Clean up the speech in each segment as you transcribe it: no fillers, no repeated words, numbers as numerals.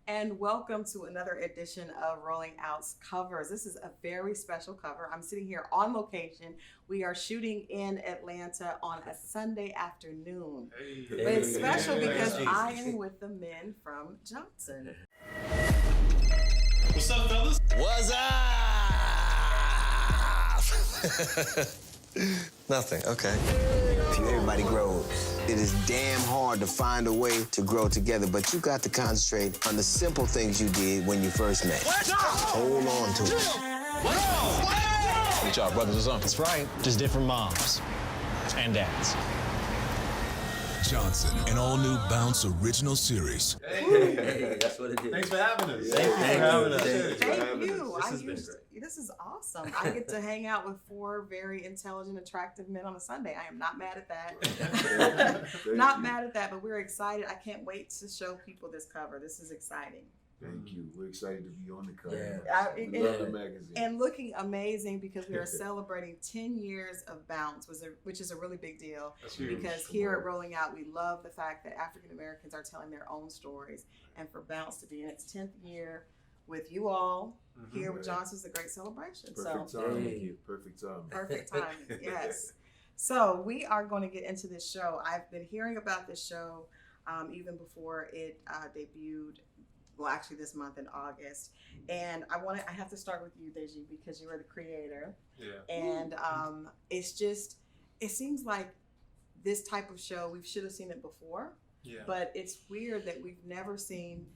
and welcome to another edition of Rolling Out's Covers. This is a very special cover. I'm sitting here on location. We are shooting in Atlanta on a Sunday afternoon. But it's special because I am with the men from Johnson. What's up, fellas? What's up? Nothing, okay. Everybody grows. It is damn hard to find a way to grow together, but you got to concentrate on the simple things you did when you first met. Hold on to it. What y'all, brothers or something? That's right. Just different moms and dads. Johnson, an all-new Bounce original series. Hey, that's what it is. Thanks for having us. Thank you for having us. Thank you. This has been great. This is awesome. I get to hang out with four very intelligent, attractive men on a Sunday. I am not mad at that. Not mad at that, but we're excited. I can't wait to show people this cover. This is exciting. Thank you. We're excited to be on the cover. Yeah. Love the magazine. And looking amazing because we are celebrating 10 years of Bounce, which is a really big deal. That's huge. Because here at Rolling Out, we love the fact that African Americans are telling their own stories. And for Bounce to be in its 10th year with you all here with Johnson's a great celebration. Perfect timing. Perfect timing. Perfect timing, yes. So we are going to get into this show. I've been hearing about this show even before it debuted. Well, actually this month in August. And I have to start with you, Deji, because you are the creator. Yeah. And it seems like this type of show, we should have seen it before. Yeah. But it's weird that we've never seen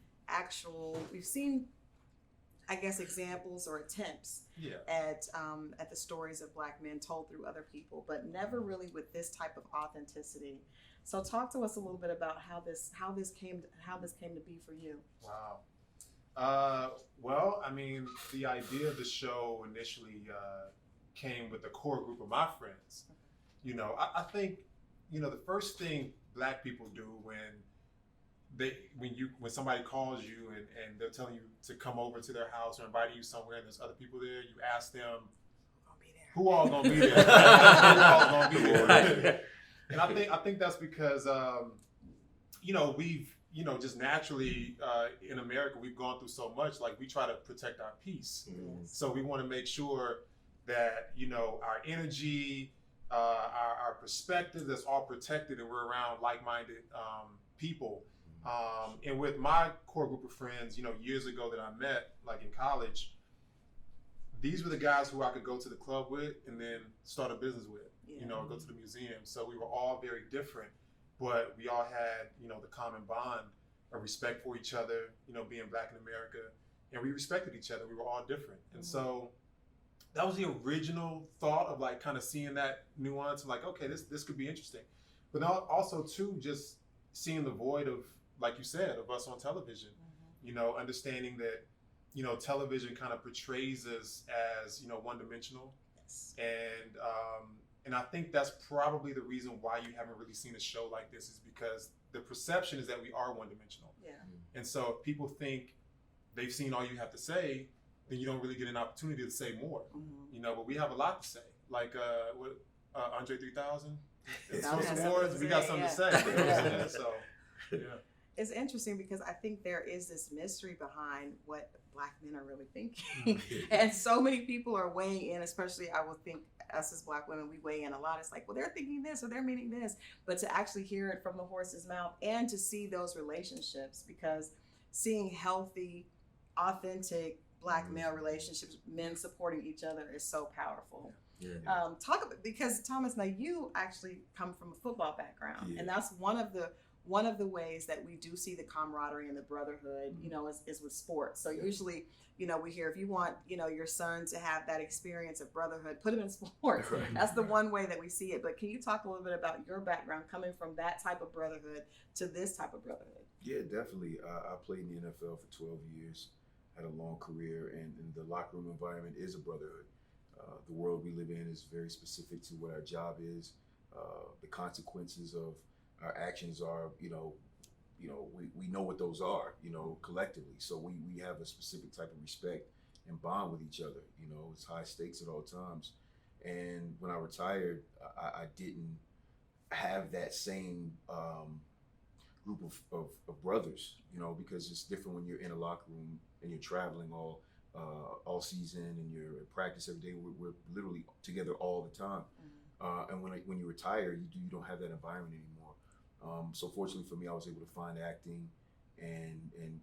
we've seen, I guess, examples or attempts at the stories of Black men told through other people, but never really with this type of authenticity. So talk to us a little bit about how this came to be for you. Wow. Well, I mean, the idea of the show initially came with a core group of my friends. You know, I think, the first thing Black people do when somebody calls you and they're telling you to come over to their house or inviting you somewhere and there's other people there, you ask them, who all gonna be there? Who all gonna be there? And I think that's because, we've, just naturally in America, we've gone through so much, like we try to protect our peace. Yes. So we want to make sure that, our energy, our perspective, that's all protected and we're around like-minded people. And with my core group of friends, years ago that I met, like in college, these were the guys who I could go to the club with and then start a business with. Or go to the museum. So we were all very different, but we all had, the common bond of respect for each other, being Black in America, and we respected each other. We were all different. And so that was the original thought of like kind of seeing that nuance of like, okay, this could be interesting. But then also too, just seeing the void of, like you said, of us on television, understanding that, television kind of portrays us as, one-dimensional. Yes. And I think that's probably the reason why you haven't really seen a show like this, is because the perception is that we are one-dimensional. Yeah. And so if people think they've seen all you have to say, then you don't really get an opportunity to say more. But we have a lot to say. Like Andre 3000, some words, we got something to say. You know what I'm saying? So, yeah. It's interesting because I think there is this mystery behind what Black men are really thinking. And so many people are weighing in, especially I would think us as Black women, we weigh in a lot. It's like, well, they're thinking this or they're meaning this. But to actually hear it from the horse's mouth and to see those relationships, because seeing healthy, authentic Black male relationships, men supporting each other, is so powerful. Yeah. Because Thomas, now you actually come from a football background, and that's one of the ways that we do see the camaraderie and the brotherhood, is with sports. So usually, we hear if you want, your son to have that experience of brotherhood, put him in sports. Right. That's the one way that we see it. But can you talk a little bit about your background coming from that type of brotherhood to this type of brotherhood? Yeah, definitely. I played in the NFL for 12 years, had a long career, and the locker room environment is a brotherhood. The world we live in is very specific to what our job is. The consequences of our actions are, we know what those are, collectively. So we have a specific type of respect and bond with each other. It's high stakes at all times. And when I retired, I didn't have that same group of brothers, you know, because it's different when you're in a locker room and you're traveling all season and you're at practice every day. We're literally together all the time. And when you retire, you don't have that environment anymore. So fortunately for me, I was able to find acting, and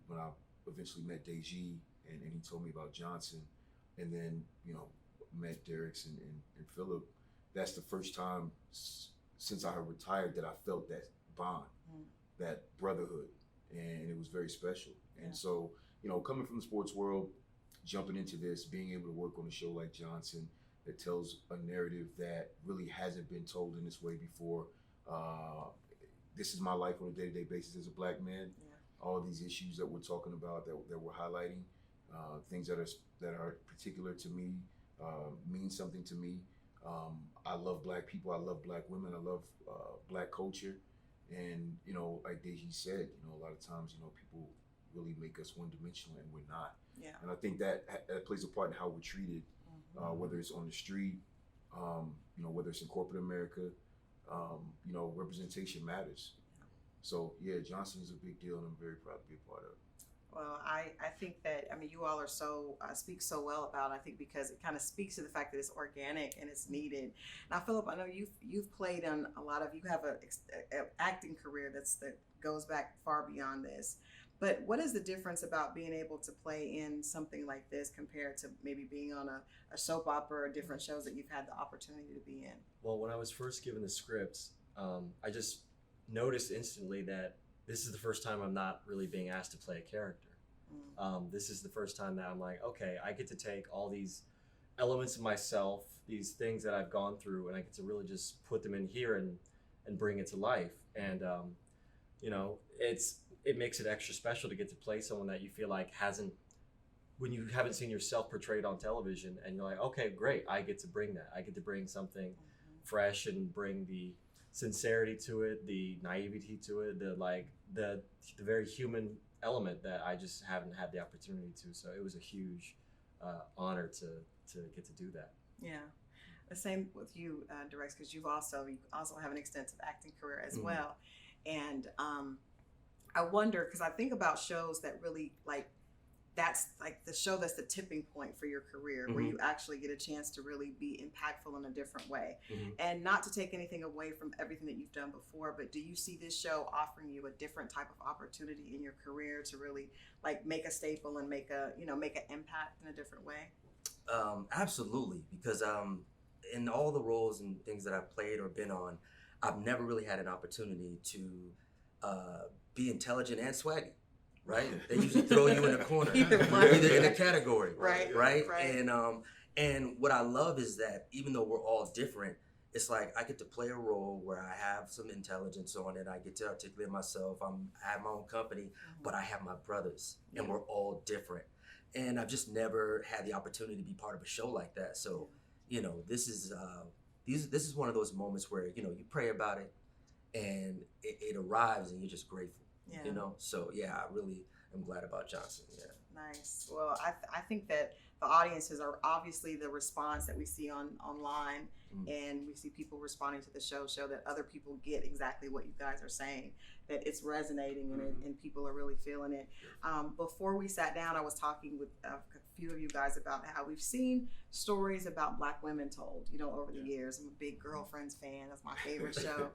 when I eventually met Deji, and he told me about Johnson, and then, you know, met Derrick's and Philip, that's the first time since I had retired that I felt that bond, that brotherhood, and it was very special. And so, you know, coming from the sports world, jumping into this, being able to work on a show like Johnson that tells a narrative that really hasn't been told in this way before. This is my life on a day-to-day basis as a black man. All these issues that we're talking about, that we're highlighting, things that are particular to me, mean something to me. I love black people. I love black women. I love black culture. And, you know, like Deji said, you know, a lot of times, you know, people really make us one-dimensional, and we're not. And I think that plays a part in how we're treated, whether it's on the street, you know, whether it's in corporate America. You know, representation matters. So yeah, Johnson is a big deal, and I'm very proud to be a part of it. Well, I think that, I mean, you all are so, speak so well about it, I think, because it kind of speaks to the fact that it's organic and it's needed. Now, Philip, I know you've played on a lot of, you have a acting career that goes back far beyond this. But what is the difference about being able to play in something like this compared to maybe being on a soap opera or different shows that you've had the opportunity to be in? Well, when I was first given the scripts, I just noticed instantly that this is the first time I'm not really being asked to play a character. This is the first time that I'm like, okay, I get to take all these elements of myself, these things that I've gone through, and I get to really just put them in here and bring it to life. And you know, it makes it extra special to get to play someone that you feel like when you haven't seen yourself portrayed on television, and you're like, okay, great, I get to bring that. I get to bring something fresh and bring the sincerity to it, the naivety to it, the very human element that I just haven't had the opportunity to. So it was a huge honor to get to do that. Yeah. The same with you, Derex, because you also have an extensive acting career as well. And I wonder, because I think about shows that really that's like the show that's the tipping point for your career, where you actually get a chance to really be impactful in a different way. And not to take anything away from everything that you've done before, but do you see this show offering you a different type of opportunity in your career to really make a staple and make an impact in a different way? Absolutely, because in all the roles and things that I've played or been on, I've never really had an opportunity to be intelligent and swaggy. Right? They usually throw you in a corner, either in a category, right? And what I love is that even though we're all different, it's like I get to play a role where I have some intelligence on it. I get to articulate myself. I have my own company, but I have my brothers, and we're all different. And I've just never had the opportunity to be part of a show like that. So, you know, this is one of those moments where, you know, you pray about it, and it arrives, and you're just grateful. You know, so yeah, I really am glad about Johnson. Nice. Well, I think that the audiences are obviously the response that we see online, and we see people responding to the show that other people get exactly what you guys are saying, that it's resonating and people are really feeling it. Before we sat down, I was talking with a few of you guys about how we've seen stories about Black women told, you know, over the years. I'm a big Girlfriends fan. That's my favorite show.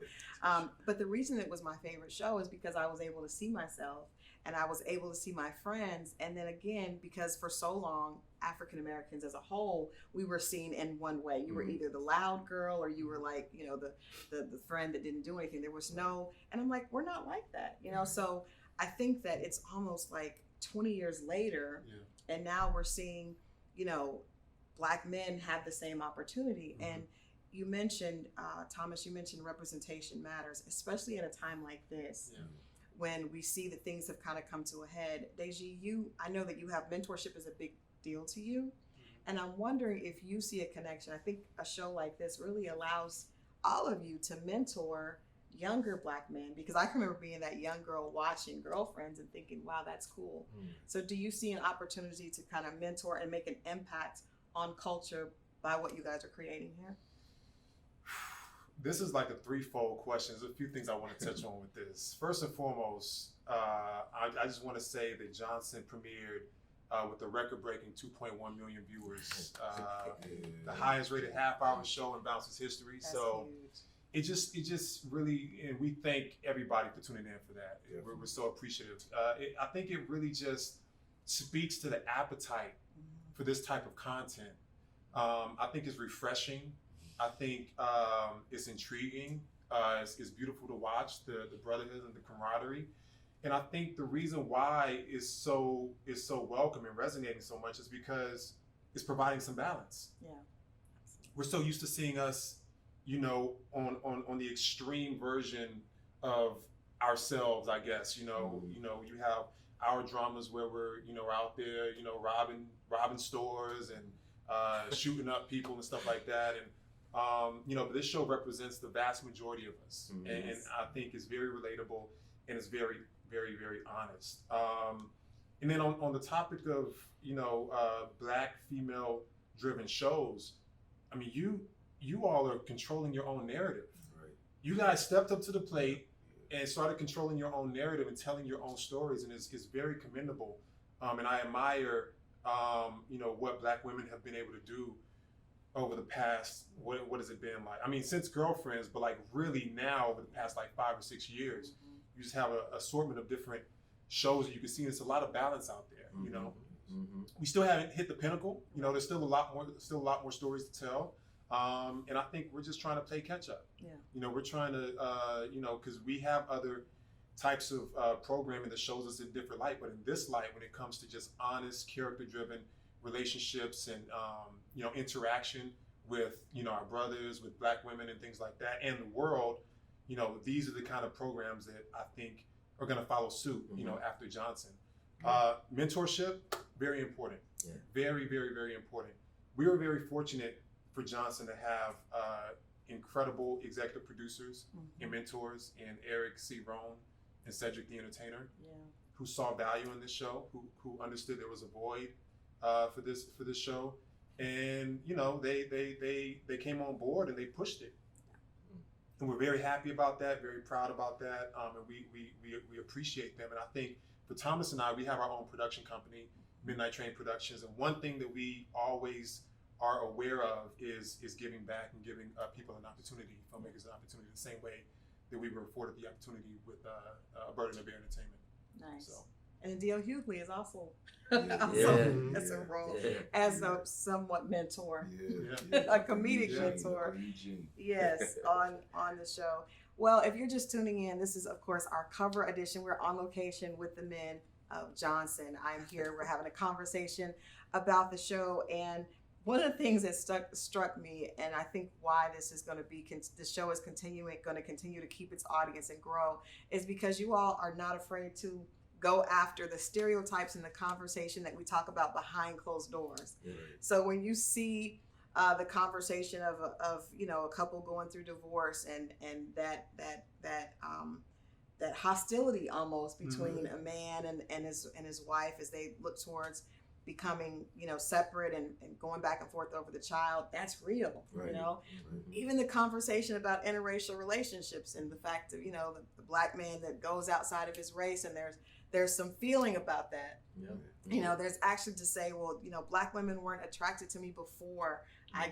But the reason it was my favorite show is because I was able to see myself, and I was able to see my friends. And then again, because for so long, African Americans as a whole, we were seen in one way. You were either the loud girl, or you were like, you know, the friend that didn't do anything. There was no, and I'm like, we're not like that, you know? So I think that it's almost like 20 years later, and now we're seeing, you know, Black men have the same opportunity. And you mentioned, Thomas, you mentioned representation matters, especially at a time like this. When we see that things have kind of come to a head. Deji, I know that you have mentorship is a big deal to you. And I'm wondering if you see a connection. I think a show like this really allows all of you to mentor younger Black men, because I can remember being that young girl watching Girlfriends and thinking, wow, that's cool. So do you see an opportunity to kind of mentor and make an impact on culture by what you guys are creating here? This is like a threefold question. There's a few things I want to touch on with this. First and foremost, I just want to say that Johnson premiered with a record-breaking 2.1 million viewers, the highest rated half-hour show in Bounce's history. That's so huge. it just really, and we thank everybody for tuning in for that. We're so appreciative. I think it really just speaks to the appetite for this type of content. I think it's refreshing. I think it's intriguing. It's beautiful to watch, the brotherhood and the camaraderie. And I think the reason why it's so welcome and resonating so much is because it's providing some balance. Yeah. We're so used to seeing us, on the extreme version of ourselves, I guess. You you have our dramas where we're, out there, robbing stores and shooting up people and stuff like that. And but this show represents the vast majority of us, and I think it's very relatable and it's very, very, very honest. And then on the topic of Black female-driven shows, I mean, you all are controlling your own narrative. Right. You guys stepped up to the plate and started controlling your own narrative and telling your own stories, and it's very commendable. And I admire what Black women have been able to do over the past, what has it been like? I mean, since Girlfriends, but like really now over the past like 5 or 6 years, you just have an assortment of different shows that you can see. There's a lot of balance out there. We still haven't hit the pinnacle. There's still a lot more stories to tell. And I think we're just trying to play catch up. Yeah. We're trying to, because we have other types of programming that shows us a different light, but in this light, when it comes to just honest, character-driven relationships and interaction with our brothers, with Black women and things like that, and the world, these are the kind of programs that I think are going to follow suit, after Johnson. Mentorship, very important. Yeah. Very, very, very important. We were very fortunate for Johnson to have incredible executive producers and mentors in Eric C. Rohn and Cedric the Entertainer, who saw value in this show, who understood there was a void for this show, and they came on board and they pushed it, and we're very happy about that, very proud about that, and we appreciate them. And I think for Thomas and I, we have our own production company, Midnight Train Productions, and one thing that we always are aware of is giving back and giving people an opportunity, filmmakers an opportunity, the same way that we were afforded the opportunity with Bird and the Bear Entertainment. Nice. So. And D.L. Hughley is also Yeah. as a role, Yeah. as a somewhat mentor, Yeah. a comedic mentor. Yes, on the show. Well, if you're just tuning in, this is of course our cover edition. We're on location with the men of Johnson. I'm here. We're having a conversation about the show, and one of the things that struck me, and I think why this is going to be, the show is going to continue to keep its audience and grow, is because you all are not afraid to go after the stereotypes in the conversation that we talk about behind closed doors. Yeah. So when you see the conversation of a couple going through divorce and that hostility almost between a man and his wife as they look towards becoming separate and going back and forth over the child, that's real. Right. Even the conversation about interracial relationships and the fact that the Black man that goes outside of his race, and there's some feeling about that. Yeah. There's actually to say, well, Black women weren't attracted to me before I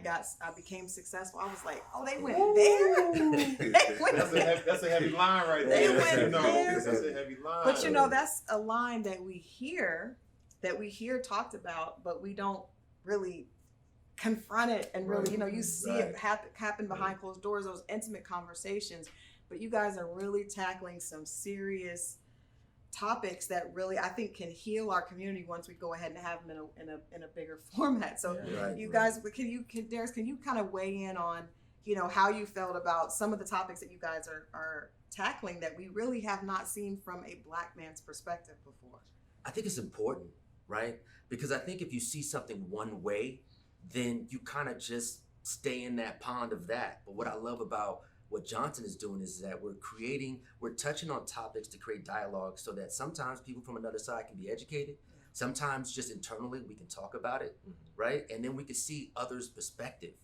became successful. I was like, oh, they went there. That's a heavy line right They there. went there. That's a heavy line. But that's a line that we hear talked about, but we don't really confront it and really, you see it happen behind closed doors, those intimate conversations. But you guys are really tackling some serious topics that really, I think, can heal our community once we go ahead and have them in a bigger format. So you guys, Darius, can you kind of weigh in on, how you felt about some of the topics that you guys are tackling that we really have not seen from a Black man's perspective before? I think it's important, right? Because I think if you see something one way, then you kind of just stay in that pond of that. But what I love about what Johnson is doing is that we're touching on topics to create dialogue so that sometimes people from another side can be educated. Sometimes just internally we can talk about it, right? And then we can see others' perspective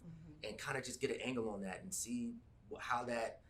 and kind of just get an angle on that and see how that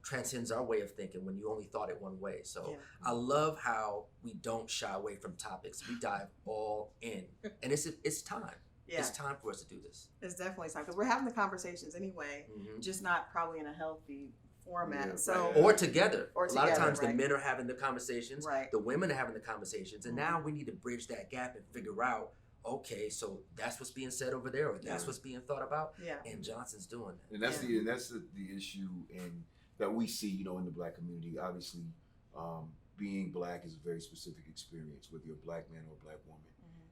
transcends our way of thinking when you only thought it one way. So Yeah. I love how we don't shy away from topics. We dive all in, and it's time. Yeah. It's time for us to do this. It's definitely time because we're having the conversations anyway, just not probably in a healthy format. Yeah, so right. Or together. Or a lot of together, times the right. men are having the conversations, Right. the women are having the conversations, and now we need to bridge that gap and figure out, okay, so that's what's being said over there, or that's what's being thought about, Yeah. and Johnson's doing that. And that's the issue and that we see, you know, in the Black community. Obviously, being Black is a very specific experience, whether you're a Black man or a Black woman.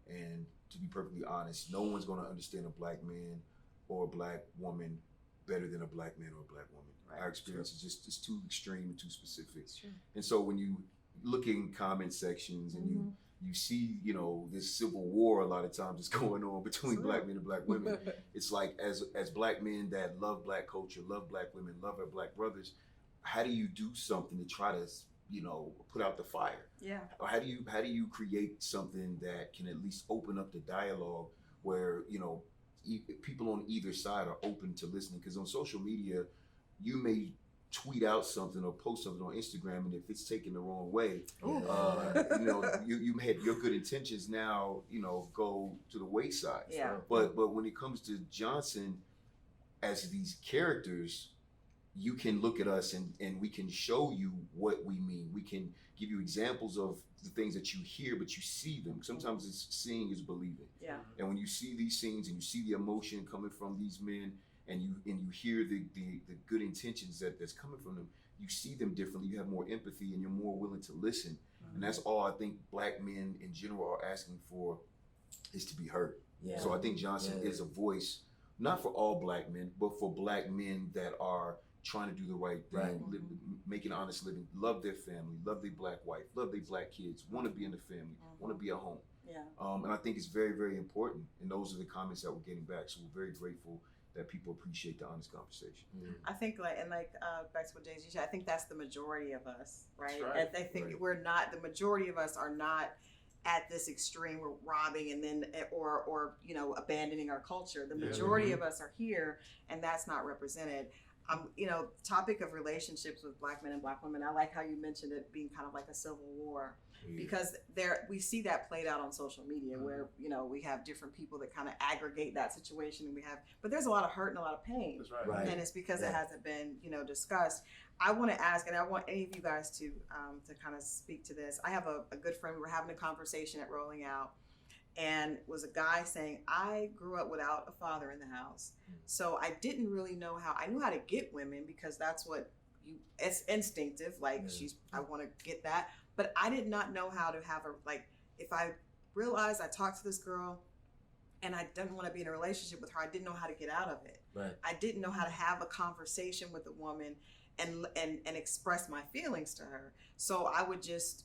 And to be perfectly honest, no one's going to understand a Black man or a Black woman better than a Black man or a Black woman. Right. Our experience is just it's too extreme and too specific. It's true. And so when you look in comment sections and you see, you know, this civil war a lot of times is going on between Black men and Black women. It's like as Black men that love Black culture, love Black women, love our Black brothers, how do you do something to try to, you know, put out the fire? Yeah. Or how do you create something that can at least open up the dialogue where, you know, people on either side are open to listening? Because on social media, you may tweet out something or post something on Instagram, and if it's taken the wrong way, you know, you had your good intentions now, you know, go to the wayside. Yeah. But when it comes to Johnson, as these characters, you can look at us and we can show you what we mean. We can give you examples of the things that you hear, but you see them. Sometimes it's seeing is believing. Yeah. And when you see these scenes and you see the emotion coming from these men, and you hear the good intentions that's coming from them, you see them differently. You have more empathy and you're more willing to listen. And that's all I think Black men in general are asking for, is to be heard. Yeah. So I think Johnson is a voice, not for all Black men, but for Black men that are trying to do the right thing, make an honest living, love their family, love their Black wife, love their Black kids, want to be in the family, want to be at home. Yeah. And I think it's very, very important. And those are the comments that we're getting back. So we're very grateful that people appreciate the honest conversation. I think back to what Jay-Z said, I think that's the majority of us, right? That's right. I think we're not, the majority of us are not at this extreme, we're robbing and then, or you know, abandoning our culture. The majority of us are here, and that's not represented. You know, topic of relationships with Black men and Black women, I like how you mentioned it being kind of like a civil war. Because we see that played out on social media where, you know, we have different people that kind of aggregate that situation, and but there's a lot of hurt and a lot of pain. That's right. And it's because it hasn't been, you know, discussed. I want to ask, and I want any of you guys to kind of speak to this. I have a good friend, we were having a conversation at Rolling Out, and was a guy saying, I grew up without a father in the house. So I didn't really know I knew how to get women because that's what it's instinctive. Like I want to get that. But I did not know how to have if I realized I talked to this girl and I didn't want to be in a relationship with her, I didn't know how to get out of it. Right. I didn't know how to have a conversation with a woman and express my feelings to her. So I would just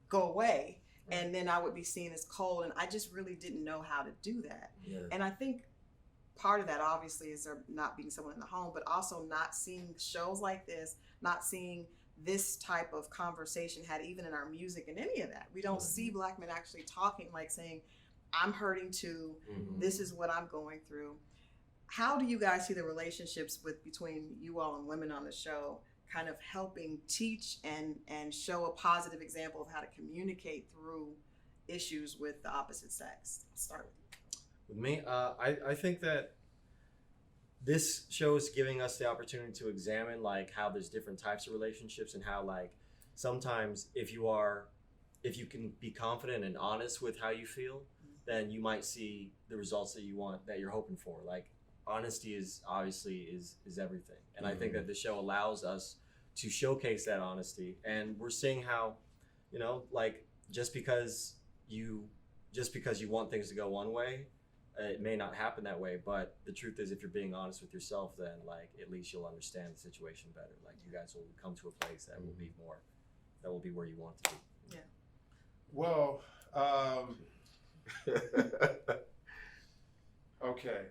go away and then I would be seen as cold, and I just really didn't know how to do that. Yeah. And I think part of that obviously is there not being someone in the home, but also not seeing shows like this, not seeing this type of conversation had even in our music and any of that. We don't see Black men actually talking, like saying, I'm hurting too, this is what I'm going through. How do you guys see the relationships between you all and women on the show kind of helping teach and show a positive example of how to communicate through issues with the opposite sex? I'll start with you. With me, I think that this show is giving us the opportunity to examine like how there's different types of relationships and how like sometimes if you can be confident and honest with how you feel, then you might see the results that you want, that you're hoping for. Like honesty is everything. And I think that the show allows us to showcase that honesty. And we're seeing how, you know, like just because you want things to go one way, it may not happen that way, but the truth is if you're being honest with yourself, then like at least you'll understand the situation better. Like you guys will come to a place that will be where you want to be. Yeah. Well, okay.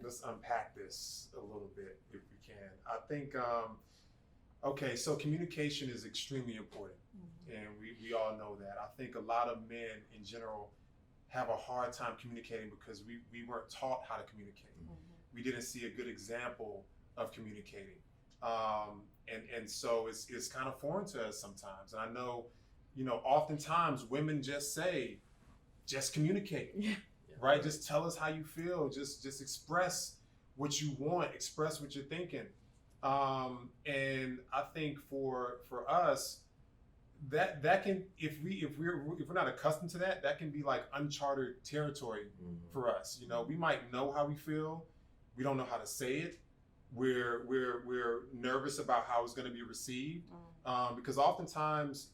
Let's unpack this a little bit if we can. I think, okay, so communication is extremely important. And we all know that. I think a lot of men in general have a hard time communicating because we weren't taught how to communicate. We didn't see a good example of communicating. And so it's kind of foreign to us sometimes. And I know, oftentimes women just say, just communicate, right? Just tell us how you feel. Just express what you want, express what you're thinking. And I think for us, that can, if we're not accustomed to that, that can be like uncharted territory for us. We might know how we feel, we don't know how to say it. We're nervous about how it's going to be received, because oftentimes,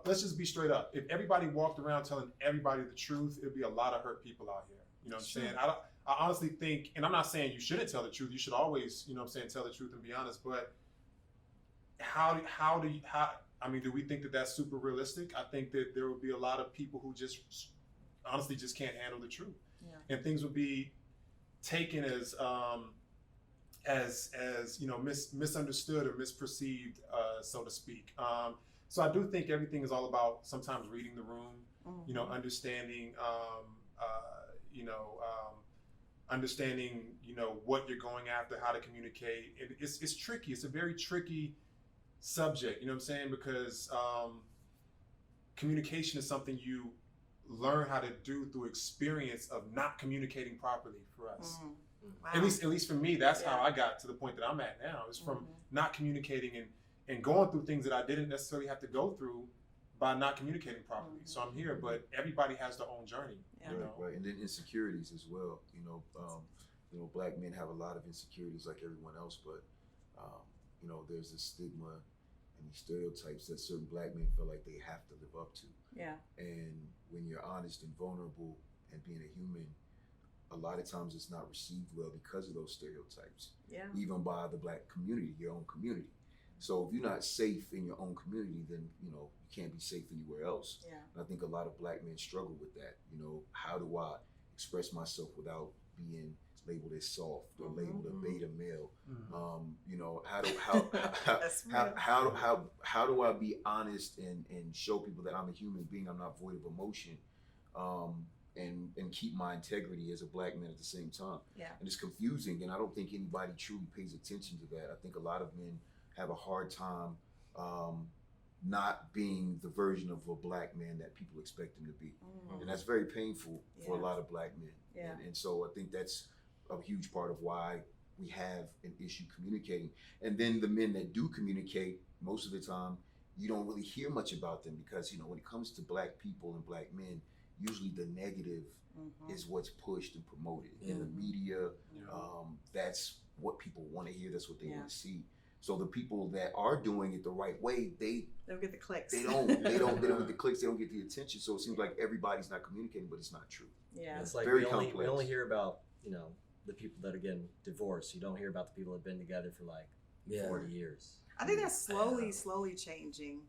let's just be straight up. If everybody walked around telling everybody the truth, it'd be a lot of hurt people out here. You know what I'm saying? I honestly think, and I'm not saying you shouldn't tell the truth. You should always, tell the truth and be honest. But do we think that that's super realistic? I think that there would be a lot of people who just honestly just can't handle the truth, and things would be taken as misunderstood or misperceived, so to speak. So I do think everything is all about sometimes reading the room, understanding, understanding, what you're going after, how to communicate. It's tricky. It's a very tricky subject, you know what I'm saying? Because communication is something you learn how to do through experience of not communicating properly for us. Wow. At least for me, that's how I got to the point that I'm at now. It's from not communicating and going through things that I didn't necessarily have to go through by not communicating properly. So I'm here, but everybody has their own journey. Right. And then insecurities as well. Black men have a lot of insecurities like everyone else, but there's this stigma and these stereotypes that certain black men feel like they have to live up to. Yeah. And when you're honest and vulnerable and being a human, a lot of times it's not received well because of those stereotypes. Yeah. Even by the black community, your own community. So if you're not safe in your own community, then you can't be safe anywhere else. Yeah. And I think a lot of black men struggle with that. How do I express myself without being labeled as soft or labeled a beta male? How do I be honest and show people that I'm a human being, I'm not void of emotion, and keep my integrity as a black man at the same time? Yeah. And it's confusing, and I don't think anybody truly pays attention to that. I think a lot of men have a hard time not being the version of a black man that people expect them to be. And that's very painful for a lot of black men. Yeah. And so I think that's a huge part of why we have an issue communicating. And then the men that do communicate, most of the time, you don't really hear much about them because, when it comes to black people and black men, usually the negative is what's pushed and promoted in the media. That's what people want to hear. That's what they want to see. So the people that are doing it the right way, they don't get the clicks. They don't get the clicks. They don't get the attention. So it seems like everybody's not communicating, but it's not true. Yeah, it's like we only hear about the people that are getting divorced. You don't hear about the people that have been together for 40 years. I think that's slowly changing,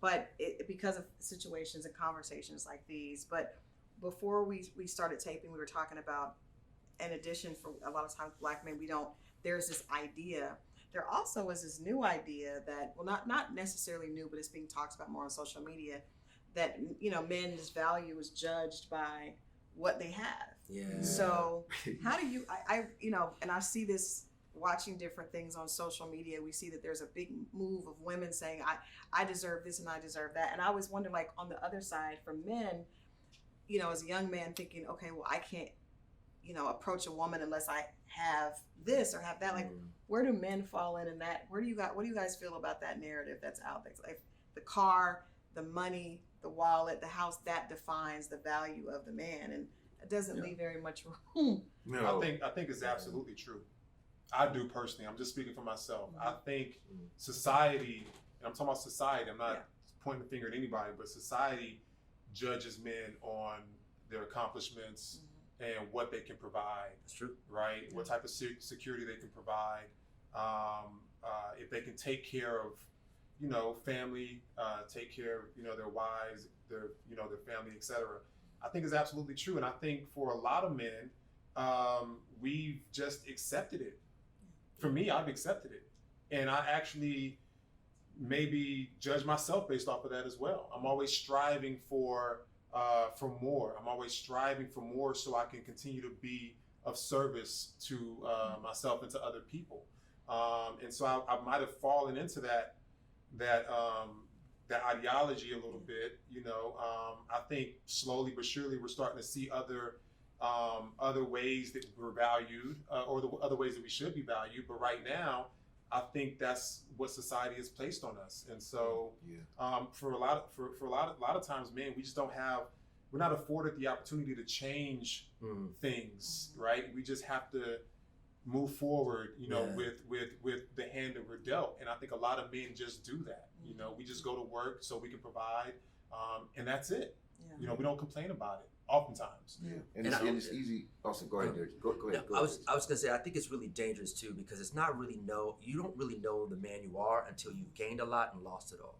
but because of situations and conversations like these. But before we started taping, we were talking about, in addition, for a lot of times black men, there's this idea. There also is this new idea that, not necessarily new, but it's being talked about more on social media, that men's value is judged by what they have. Yeah. So how do you, and I see this watching different things on social media. We see that there's a big move of women saying, I deserve this and I deserve that. And I always wonder, on the other side, for men, as a young man thinking, okay, well, I can't, approach a woman unless I have this or have that. Where do men fall in that? What do you guys feel about that narrative that's out there? Like the car, the money, the wallet, the house, that defines the value of the man, and it doesn't leave very much room. No, I think it's absolutely true. I do personally. I'm just speaking for myself. I think society, and I'm talking about society, I'm not pointing the finger at anybody, but society judges men on their accomplishments and what they can provide. That's true. Right? What type of security they can provide. If they can take care of, family, take care of, their wives, their family, etc. I think is absolutely true. And I think for a lot of men, we've just accepted it. For me, I've accepted it. And I actually maybe judge myself based off of that as well. I'm always striving for more. I'm always striving for more so I can continue to be of service to myself and to other people. And so I might have fallen into that ideology a little bit. I think slowly but surely we're starting to see other ways that we're valued, or the other ways that we should be valued. But right now, I think that's what society has placed on us. And so, for a lot of times, man, we just we're not afforded the opportunity to change things, right? We just have to move forward, with the hand that we're dealt. And I think a lot of men just do that. We just go to work so we can provide, and that's it. Yeah. We don't complain about it oftentimes. Yeah, and it's easy. Also, go ahead, Derek. Go ahead. I was gonna say, I think it's really dangerous too, because it's not really you don't really know the man you are until you've gained a lot and lost it all,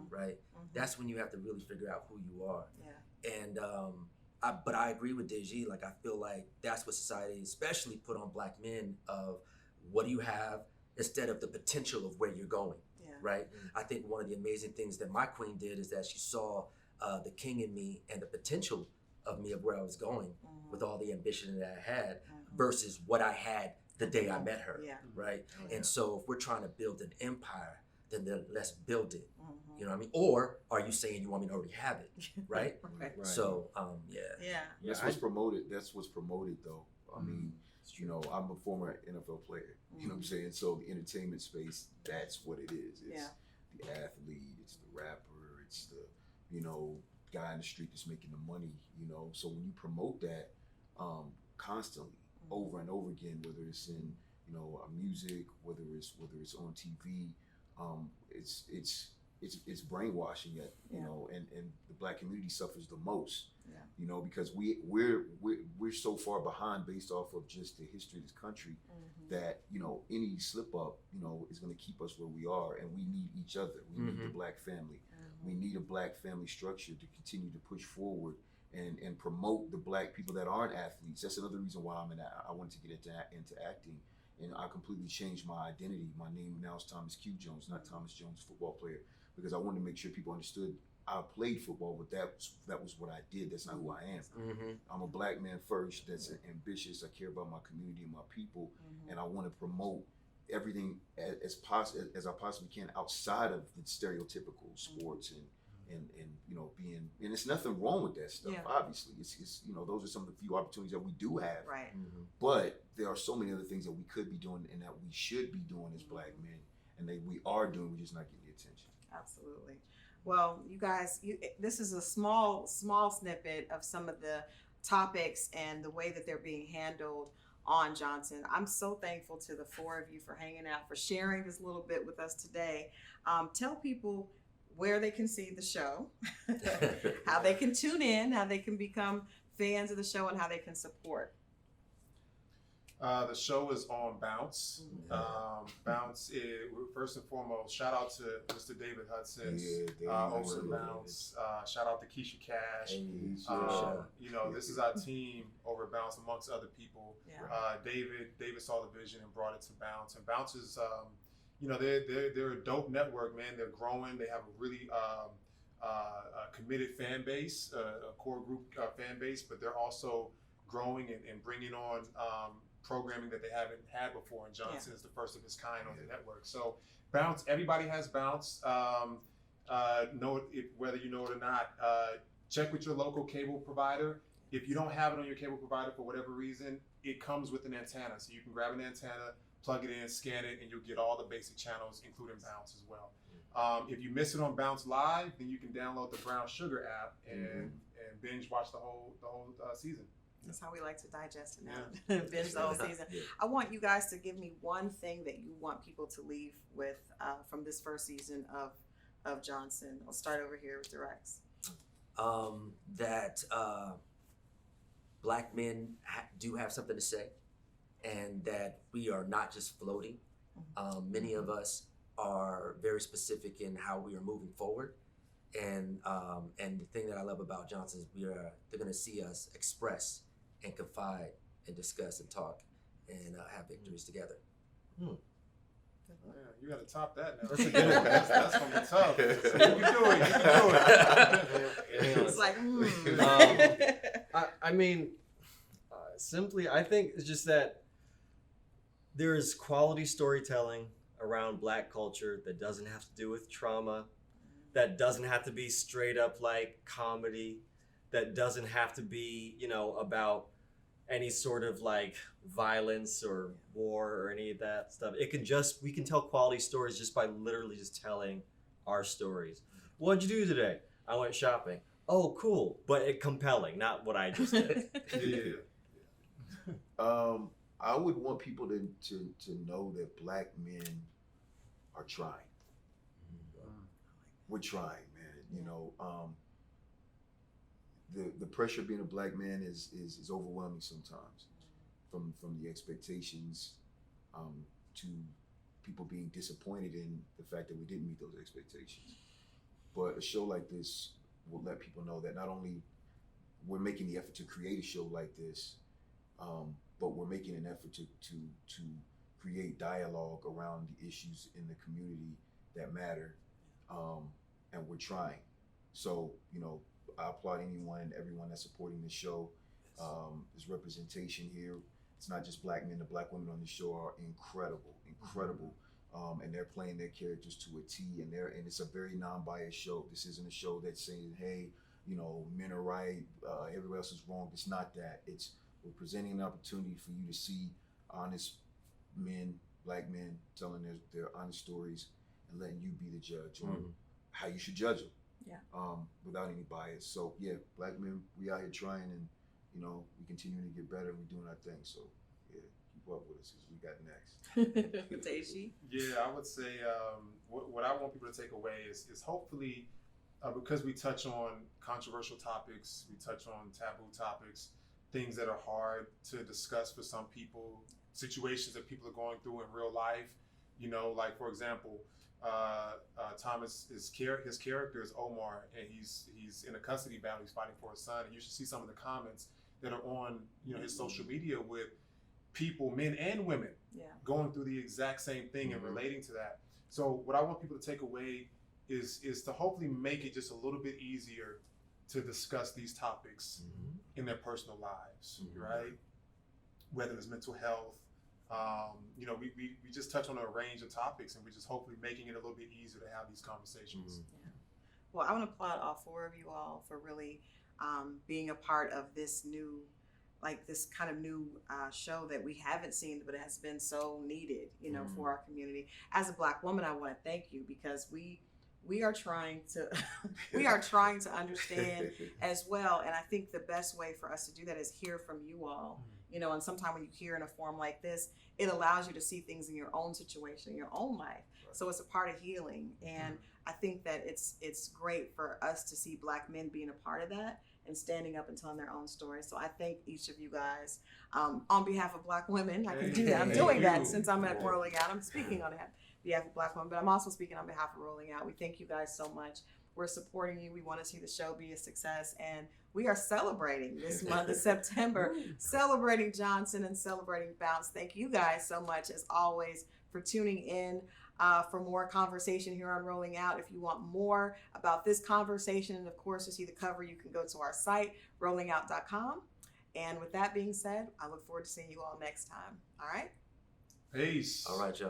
right? That's when you have to really figure out who you are. Yeah. And but I agree with Deji. Like, I feel like that's what society, especially put on Black men, of what do you have instead of the potential of where you're going, right? I think one of the amazing things that my queen did is that she saw the king in me and the potential of me, of where I was going with all the ambition that I had versus what I had the day I met her, right? And so if we're trying to build an empire, then let's build it. You know what I mean? Or are you saying you want me to already have it, right? Right. So, That's what's promoted. That's what's promoted, though. I mean, I'm a former NFL player. You know what I'm saying? So the entertainment space, that's what it is. It's the athlete, it's the rapper, it's the, guy in the street that's making the money, So when you promote that constantly, over and over again, whether it's in, music, whether it's on TV, it's brainwashing it, and the Black community suffers the most, because we're so far behind based off of just the history of this country that, any slip up, is going to keep us where we are, and we need each other. We need the Black family. We need a Black family structure to continue to push forward and promote the Black people that aren't athletes. That's another reason why I wanted to get into acting. And I completely changed my identity. My name now is Thomas Q. Jones, not Thomas Jones, football player, because I wanted to make sure people understood I played football, but that was what I did. That's not who I am. I'm a Black man first that's ambitious. I care about my community and my people, and I want to promote everything as I possibly can outside of the stereotypical sports and being, and it's nothing wrong with that stuff. Obviously, it's those are some of the few opportunities that we do have. Right. But there are so many other things that we could be doing and that we should be doing as Black men, and we are doing. We're just not getting the attention. Absolutely. Well, you guys, this is a small snippet of some of the topics and the way that they're being handled on Johnson. I'm so thankful to the four of you for hanging out, for sharing this little bit with us today. Tell people where they can see the show, how they can tune in, how they can become fans of the show, and how they can support. The show is on Bounce. Bounce is, first and foremost, shout out to Mr. David Hudson over at Bounce. Shout out to Keisha Cash. This is our team over at Bounce, amongst other people. David saw the vision and brought it to Bounce. And Bounce is, they're a dope network, man. They're growing. They have a really committed fan base, a core group fan base, but they're also growing and bringing on programming that they haven't had before, and Johnson is the first of its kind on the network. So Bounce, everybody has Bounce. Whether you know it or not, check with your local cable provider. If you don't have it on your cable provider for whatever reason, it comes with an antenna. So you can grab an antenna, plug it in, scan it, and you'll get all the basic channels, including Bounce as well. If you miss it on Bounce Live, then you can download the Brown Sugar app and binge watch the whole season. That's how we like to digest it now. Binge the whole season. I want you guys to give me one thing that you want people to leave with from this first season of Johnson. I'll start over here with Rex. That Black men do have something to say, and that we are not just floating. Many of us are very specific in how we are moving forward. And the thing that I love about Johnson is they're going to see us express and confide and discuss and talk and have victories together. Yeah, you got to top that now. That's a good one. That's going to be tough. You can do it. It's like, I mean, simply, I think it's just that there is quality storytelling around Black culture that doesn't have to do with trauma, that doesn't have to be straight up like comedy, that doesn't have to be, you know, about any sort of like violence or war or any of that stuff. It can just, we can tell quality stories just by literally just telling our stories. What'd you do today? I went shopping. Oh, cool. But it compelling, not what I just did. I would want people to know that Black men are trying. We're trying, man. You know, the pressure of being a Black man is overwhelming sometimes, from the expectations to people being disappointed in the fact that we didn't meet those expectations. But a show like this will let people know that not only we're making the effort to create a show like this, but we're making an effort to create dialogue around the issues in the community that matter, and we're trying. So, you know, I applaud anyone and everyone that's supporting the show. There's representation here. It's not just Black men. The Black women on the show are incredible, and they're playing their characters to a T. And it's a very non-biased show. This isn't a show that's saying, hey, you know, men are right, everybody else is wrong. It's not that. We're presenting an opportunity for you to see honest men, Black men, telling their honest stories and letting you be the judge on how you should judge them. Without any bias. So yeah, Black men, we out here trying, and you know, we continue to get better and we're doing our thing. So yeah, keep up with us because we got next. Taishi? Yeah, I would say what I want people to take away is hopefully because we touch on controversial topics, we touch on taboo topics, things that are hard to discuss for some people, situations that people are going through in real life. You know, like for example, Thomas, his character is Omar, and he's in a custody battle. He's fighting for his son, and you should see some of the comments that are on, you know, his social media with people, men and women, going through the exact same thing and relating to that. So what I want people to take away is to hopefully make it just a little bit easier to discuss these topics in their personal lives, right? Whether it's mental health. You know, we just touch on a range of topics, and we're just hopefully making it a little bit easier to have these conversations. Well, I want to applaud all four of you all for really being a part of this new, this kind of new show that we haven't seen, but it has been so needed, you know, for our community. As a Black woman, I want to thank you because we are trying to understand as well, and I think the best way for us to do that is hear from you all. You know, and sometimes when you hear in a forum like this, it allows you to see things in your own situation, in your own life. So it's a part of healing, and I think that it's great for us to see Black men being a part of that and standing up and telling their own stories. So I thank each of you guys on behalf of Black women. I can do that. I'm doing that since I'm at Rolling Out. I'm speaking on behalf of Black women, but I'm also speaking on behalf of Rolling Out. We thank you guys so much. We're supporting you. We want to see the show be a success, and we are celebrating this month of September, celebrating Johnson and celebrating Bounce. Thank you guys so much, as always, for tuning in for more conversation here on Rolling Out. If you want more about this conversation, and of course, to see the cover, you can go to our site, rollingout.com. And with that being said, I look forward to seeing you all next time. All right? Peace. All right, y'all.